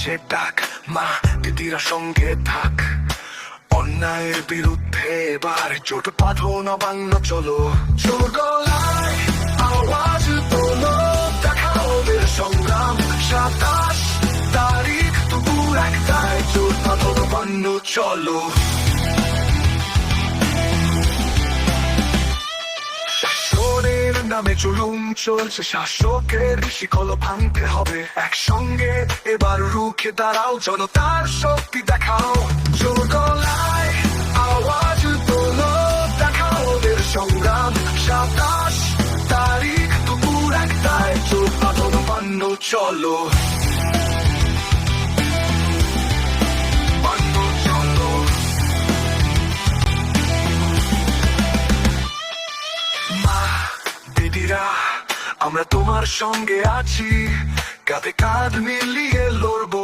দিচ্ছে ডাক, মা দিদিরা সঙ্গে থাক। অন্যায়ের বিরুদ্ধে এবার জোট বাঁধো, নবান্ন চলো। জোর গলায় আওয়াজ তোলো, দেখাও বীর সংগ্রাম। 27 তারিখ দুপুর 1টায় জোট বাঁধো, নবান্ন চলো। শাসনের নামে জুলুম চলছে, শাসকের শিকল ভাঙতে হবে। একসঙ্গে এবার রুখে দাঁড়াও, জনতার শক্তি দেখাও। জোর গলায় আওয়াজ তোলো, দেখাও বীর সংগ্রাম। 27 তারিখ দুপুর 1টায় জোট বাঁধো, নবান্ন চলো। নবান্ন চলো। মা দিদিরা, আমরা তোমার সঙ্গে আছি, কাঁধে কাঁধ মিলিয়ে লড়বো।